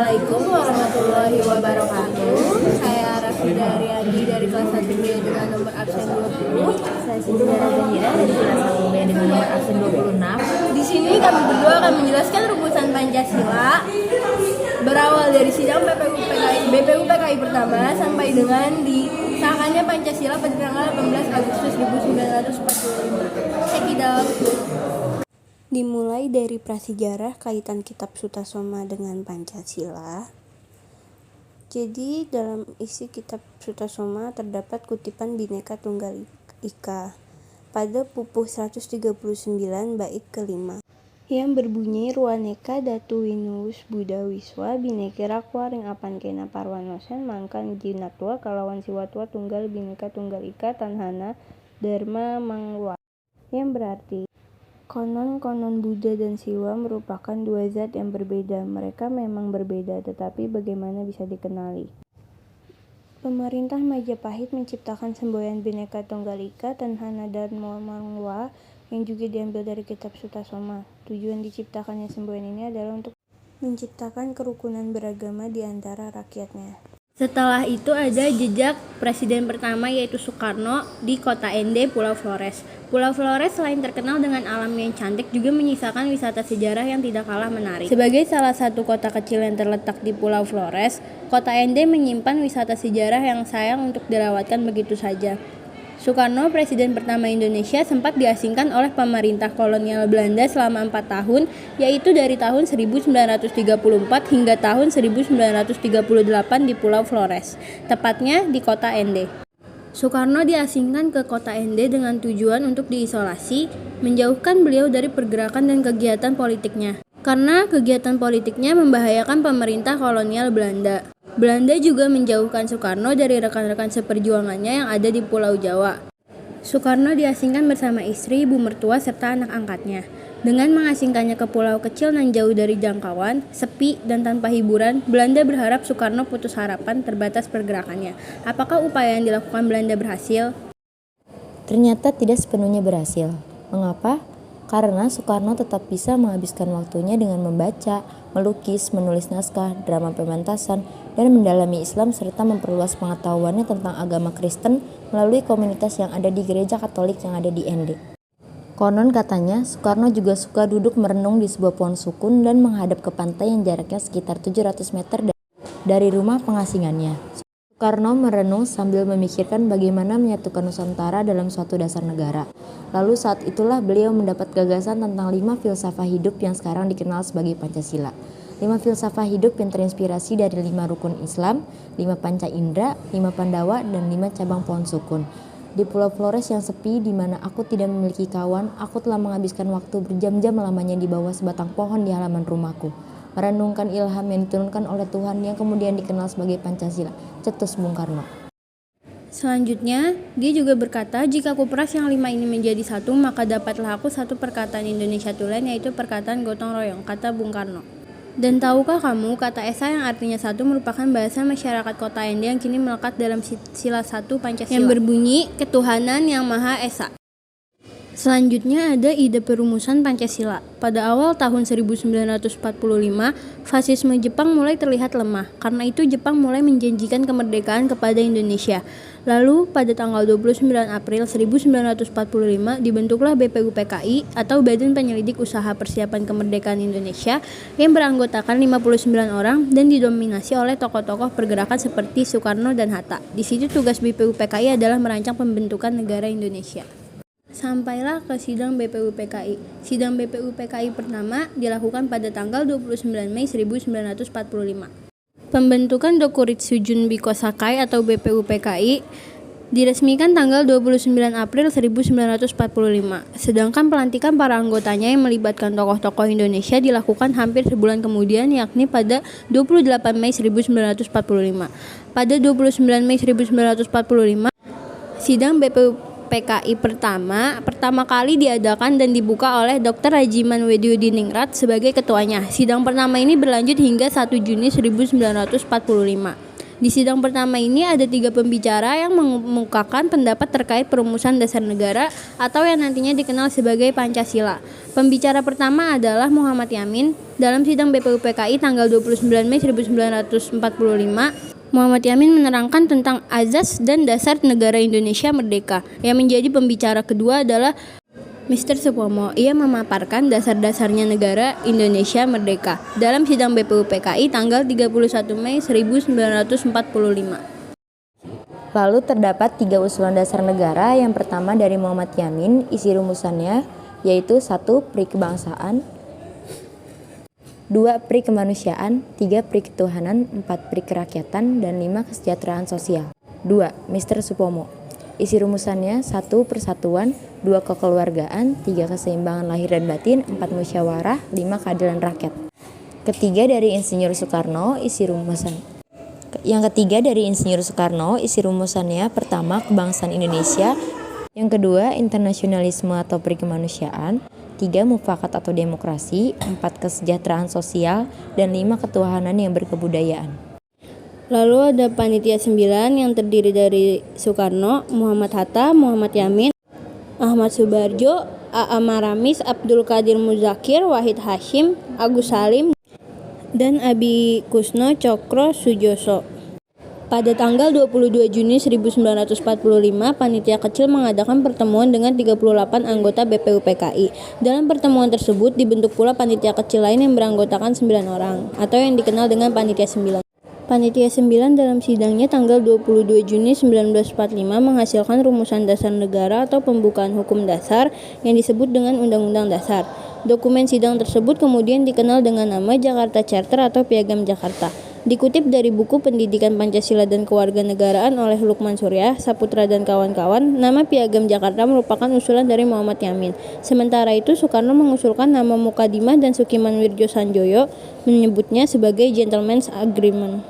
Assalamualaikum warahmatullahi wabarakatuh. Saya Rafida Riyadi dari kelas 1B dengan nomor absen 20. Saya Cynthia Zahira dari kelas 1B dengan nomor absen 26. Di sini kami berdua akan menjelaskan rumusan Pancasila berawal dari sidang BPUPKI pertama sampai dengan disahkannya Pancasila pada tanggal 18 Agustus 1945. Sekitar Dimulai dari prasejarah kaitan kitab Sutasoma dengan Pancasila. Jadi dalam isi kitab Sutasoma terdapat kutipan Bhinneka Tunggal Ika pada pupuh 139 bait kelima yang berbunyi Ruaneka Datu Winus Buddha Wiswa Bhinneka Rakwa Ring Apan Kena Parwanosen Mangkan Jinatwa Kalawan Siwatwa Tunggal Bhinneka Tunggal Ika Tanhana Dharma Mangwa, yang berarti konon Buddha dan Siwa merupakan dua zat yang berbeda. Mereka memang berbeda, tetapi bagaimana bisa dikenali? Pemerintah Majapahit menciptakan semboyan Bhinneka Tunggal Ika Tanhana Dharma Mangwa yang juga diambil dari kitab Sutasoma. Tujuan diciptakannya semboyan ini adalah untuk menciptakan kerukunan beragama di antara rakyatnya. Setelah itu ada jejak presiden pertama yaitu Soekarno di kota Ende, Pulau Flores. Pulau Flores selain terkenal dengan alam yang cantik juga menyisakan wisata sejarah yang tidak kalah menarik. Sebagai salah satu kota kecil yang terletak di Pulau Flores, kota Ende menyimpan wisata sejarah yang sayang untuk dilewatkan begitu saja. Soekarno, presiden pertama Indonesia, sempat diasingkan oleh pemerintah kolonial Belanda selama 4 tahun, yaitu dari tahun 1934 hingga tahun 1938 di Pulau Flores, tepatnya di kota Ende. Soekarno diasingkan ke kota Ende dengan tujuan untuk diisolasi, menjauhkan beliau dari pergerakan dan kegiatan politiknya. Karena kegiatan politiknya membahayakan pemerintah kolonial Belanda. Belanda juga menjauhkan Soekarno dari rekan-rekan seperjuangannya yang ada di Pulau Jawa. Soekarno diasingkan bersama istri, ibu mertua, serta anak angkatnya. Dengan mengasingkannya ke pulau kecil dan jauh dari jangkauan, sepi, dan tanpa hiburan, Belanda berharap Soekarno putus harapan, terbatas pergerakannya. Apakah upaya yang dilakukan Belanda berhasil? Ternyata tidak sepenuhnya berhasil. Mengapa? Karena Soekarno tetap bisa menghabiskan waktunya dengan membaca, melukis, menulis naskah, drama pementasan, dan mendalami Islam serta memperluas pengetahuannya tentang agama Kristen melalui komunitas yang ada di gereja Katolik yang ada di Ende. Konon katanya, Soekarno juga suka duduk merenung di sebuah pohon sukun dan menghadap ke pantai yang jaraknya sekitar 700 meter dari rumah pengasingannya. Soekarno merenung sambil memikirkan bagaimana menyatukan Nusantara dalam suatu dasar negara. Lalu saat itulah beliau mendapat gagasan tentang 5 filsafah hidup yang sekarang dikenal sebagai Pancasila. 5 filsafah hidup yang terinspirasi dari 5 rukun Islam, 5 panca indera, 5 Pandawa, dan 5 cabang pohon sukun. Di Pulau Flores yang sepi, di mana aku tidak memiliki kawan, aku telah menghabiskan waktu berjam-jam lamanya di bawah sebatang pohon di halaman rumahku, merenungkan ilham yang diturunkan oleh Tuhan yang kemudian dikenal sebagai Pancasila, cetus Bung Karno. Selanjutnya, dia juga berkata, jika kuperas yang 5 ini menjadi satu, maka dapatlah aku satu perkataan Indonesia tulen, yaitu perkataan gotong royong, kata Bung Karno. Dan tahukah kamu, kata Esa yang artinya satu merupakan bahasa masyarakat kota Ende yang kini melekat dalam sila 1 Pancasila yang berbunyi ketuhanan yang Maha Esa. Selanjutnya ada ide perumusan Pancasila. Pada awal tahun 1945, fasisme Jepang mulai terlihat lemah. Karena itu Jepang mulai menjanjikan kemerdekaan kepada Indonesia. Lalu pada tanggal 29 April 1945 dibentuklah BPUPKI atau Badan Penyelidik Usaha Persiapan Kemerdekaan Indonesia yang beranggotakan 59 orang dan didominasi oleh tokoh-tokoh pergerakan seperti Soekarno dan Hatta. Di situ tugas BPUPKI adalah merancang pembentukan negara Indonesia. Sampailah ke sidang BPUPKI. Sidang BPUPKI pertama dilakukan pada tanggal 29 Mei 1945. Pembentukan Dokuritsu Junbiko Sakai atau BPUPKI diresmikan tanggal 29 April 1945. Sedangkan pelantikan para anggotanya yang melibatkan tokoh-tokoh Indonesia dilakukan hampir sebulan kemudian, yakni pada 28 Mei 1945. Pada 29 Mei 1945, sidang BPUPKI pertama kali diadakan dan dibuka oleh Dr. Rajiman Wediudiningrat sebagai ketuanya. Sidang pertama ini berlanjut hingga 1 Juni 1945. Di sidang pertama ini ada 3 pembicara yang mengemukakan pendapat terkait perumusan dasar negara atau yang nantinya dikenal sebagai Pancasila. Pembicara pertama adalah Muhammad Yamin. Dalam sidang BPUPKI tanggal 29 Mei 1945, Muhammad Yamin menerangkan tentang azas dan dasar negara Indonesia merdeka. Yang menjadi pembicara kedua adalah Mr. Supomo. Ia memaparkan dasar-dasarnya negara Indonesia merdeka dalam sidang BPUPKI tanggal 31 Mei 1945. Lalu terdapat 3 usulan dasar negara. Yang pertama dari Muhammad Yamin, isi rumusannya yaitu 1. Pri kebangsaan, 2. Pri kemanusiaan, 3. Pri ketuhanan, 4. Pri kerakyatan, dan 5. Kesejahteraan sosial. 2. Mr. Supomo, isi rumusannya 1. Persatuan, 2. Kekeluargaan, 3. Keseimbangan lahir dan batin, 4. Musyawarah, 5. Keadilan rakyat. Ketiga dari Insinyur Soekarno, isi rumusan. Yang ketiga dari Insinyur Soekarno, isi rumusannya pertama kebangsaan Indonesia, yang kedua internasionalisme atau pri kemanusiaan, 3. Mufakat atau demokrasi, 4. Kesejahteraan sosial, dan 5. Ketuhanan yang berkebudayaan. Lalu ada panitia 9 yang terdiri dari Soekarno, Muhammad Hatta, Muhammad Yamin, Ahmad Subarjo, A.A. Maramis, Abdul Qadir Muzakir, Wahid Hashim, Agus Salim, dan Abi Kusno Cokro Sujoso. Pada tanggal 22 Juni 1945, panitia kecil mengadakan pertemuan dengan 38 anggota BPUPKI. Dalam pertemuan tersebut dibentuk pula panitia kecil lain yang beranggotakan 9 orang, atau yang dikenal dengan panitia 9. Panitia 9 dalam sidangnya tanggal 22 Juni 1945 menghasilkan rumusan dasar negara atau pembukaan hukum dasar yang disebut dengan Undang-Undang Dasar. Dokumen sidang tersebut kemudian dikenal dengan nama Jakarta Charter atau Piagam Jakarta. Dikutip dari buku Pendidikan Pancasila dan Kewarganegaraan oleh Lukman Surya, Saputra dan kawan-kawan, nama Piagam Jakarta merupakan usulan dari Muhammad Yamin. Sementara itu Soekarno mengusulkan nama Mukadimah dan Sukiman Wirjo Sanjoyo menyebutnya sebagai Gentleman's Agreement.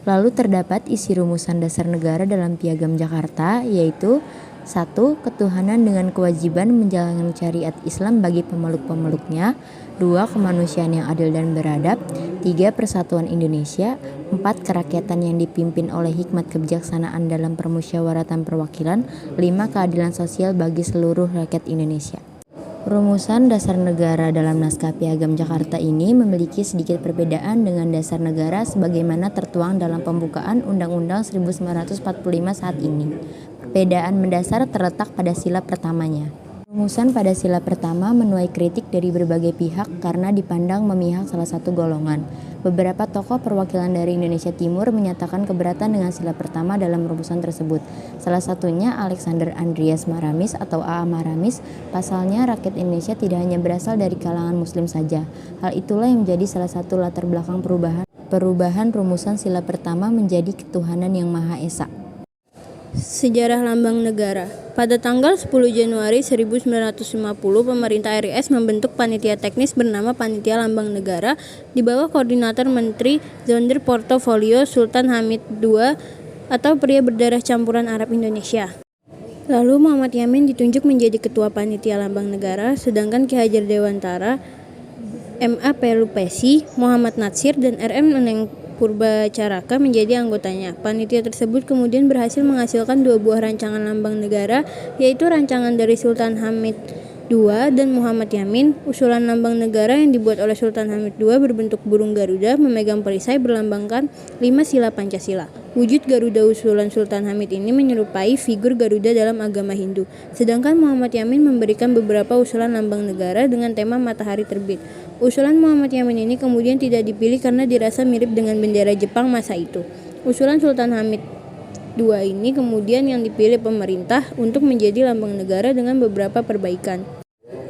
Lalu terdapat isi rumusan dasar negara dalam Piagam Jakarta, yaitu 1. Ketuhanan dengan kewajiban menjalankan syariat Islam bagi pemeluk-pemeluknya, 2. Kemanusiaan yang adil dan beradab, 3. Persatuan Indonesia, 4. Kerakyatan yang dipimpin oleh hikmat kebijaksanaan dalam permusyawaratan perwakilan, 5. Keadilan sosial bagi seluruh rakyat Indonesia. Rumusan dasar negara dalam naskah Piagam Jakarta ini memiliki sedikit perbedaan dengan dasar negara sebagaimana tertuang dalam pembukaan Undang-Undang 1945 saat ini. Perbedaan mendasar terletak pada sila pertamanya. Rumusan pada sila pertama menuai kritik dari berbagai pihak karena dipandang memihak salah satu golongan. Beberapa tokoh perwakilan dari Indonesia Timur menyatakan keberatan dengan sila pertama dalam rumusan tersebut. Salah satunya Alexander Andreas Maramis atau A.A. Maramis. Pasalnya rakyat Indonesia tidak hanya berasal dari kalangan muslim saja. Hal itulah yang menjadi salah satu latar belakang perubahan rumusan sila pertama menjadi ketuhanan yang Maha Esa. Sejarah Lambang Negara. Pada tanggal 10 Januari 1950, pemerintah RIS membentuk panitia teknis bernama Panitia Lambang Negara di bawah koordinator Menteri Zonder Portofolio Sultan Hamid II atau pria berdarah campuran Arab Indonesia. Lalu Muhammad Yamin ditunjuk menjadi ketua Panitia Lambang Negara, sedangkan Ki Hajar Dewantara, M.A. Pelupesi, Muhammad Natsir, dan R.M. Neneng Purbacaraka menjadi anggotanya. Panitia tersebut kemudian berhasil menghasilkan 2 buah rancangan lambang negara, yaitu rancangan dari Sultan Hamid II dan Muhammad Yamin. Usulan lambang negara yang dibuat oleh Sultan Hamid II berbentuk burung Garuda memegang perisai berlambangkan 5 sila Pancasila. Wujud Garuda usulan Sultan Hamid ini menyerupai figur Garuda dalam agama Hindu. Sedangkan Muhammad Yamin memberikan beberapa usulan lambang negara dengan tema matahari terbit. Usulan Muhammad Yamin ini kemudian tidak dipilih karena dirasa mirip dengan bendera Jepang masa itu. Usulan Sultan Hamid II ini kemudian yang dipilih pemerintah untuk menjadi lambang negara dengan beberapa perbaikan.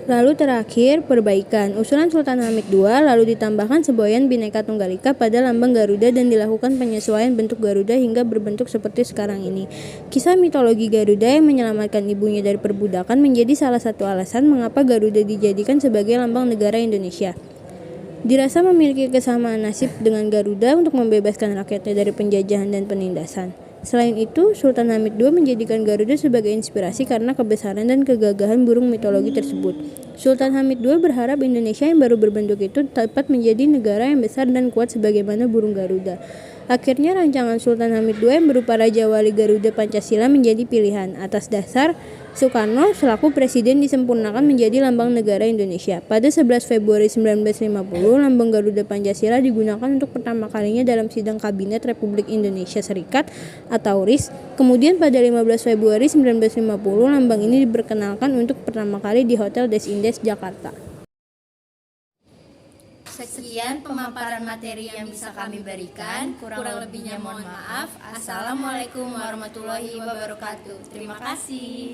Lalu terakhir, perbaikan. Usulan Sultan Hamid II lalu ditambahkan semboyan Bhinneka Tunggal Ika pada lambang Garuda dan dilakukan penyesuaian bentuk Garuda hingga berbentuk seperti sekarang ini. Kisah mitologi Garuda yang menyelamatkan ibunya dari perbudakan menjadi salah satu alasan mengapa Garuda dijadikan sebagai lambang negara Indonesia. Dirasa memiliki kesamaan nasib dengan Garuda untuk membebaskan rakyatnya dari penjajahan dan penindasan. Selain itu, Sultan Hamid II menjadikan Garuda sebagai inspirasi karena kebesaran dan kegagahan burung mitologi tersebut. Sultan Hamid II berharap Indonesia yang baru berbentuk itu dapat menjadi negara yang besar dan kuat sebagaimana burung Garuda. Akhirnya rancangan Sultan Hamid II yang berupa Raja Wali Garuda Pancasila menjadi pilihan. Atas dasar Soekarno selaku presiden disempurnakan menjadi lambang negara Indonesia. Pada 11 Februari 1950, lambang Garuda Pancasila digunakan untuk pertama kalinya dalam sidang Kabinet Republik Indonesia Serikat atau RIS. Kemudian pada 15 Februari 1950, lambang ini diperkenalkan untuk pertama kali di Hotel Des Indes, Jakarta. Sekian pemaparan materi yang bisa kami berikan. Kurang lebihnya mohon maaf. Assalamualaikum warahmatullahi wabarakatuh. Terima kasih.